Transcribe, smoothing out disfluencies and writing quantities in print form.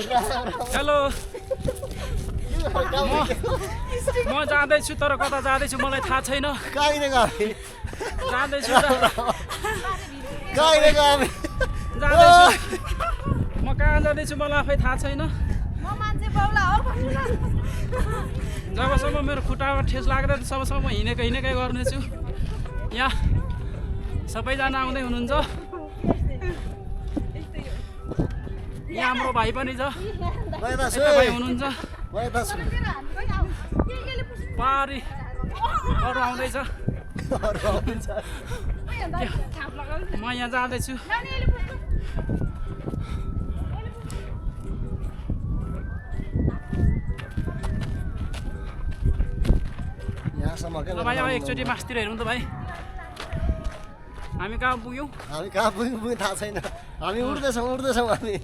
hello म जाँदैछु तर कता जाँदैछु मलाई थाहा छैन जाँदैछु म कहाँ जाँदैछु मलाई आफै थाहा छैन जबसम्म मेरो खुट्टामा ठेस लाग्दैन तबसम्म म हिँडेकै गर्नेछु यहाँ सबैजना आउँदै हुनुहुन्छ यहाँ हाम्रो भाइ पनि छ भाइ हुनुहुन्छ पारी अरू आउँदैछ म यहाँ जाँदैछु भाइ अब एकचोटि मासतिर हेरौँ त भाइ हामी कहाँ पुग्यौँ थाहा छैन हामी उड्दैछौँ हामी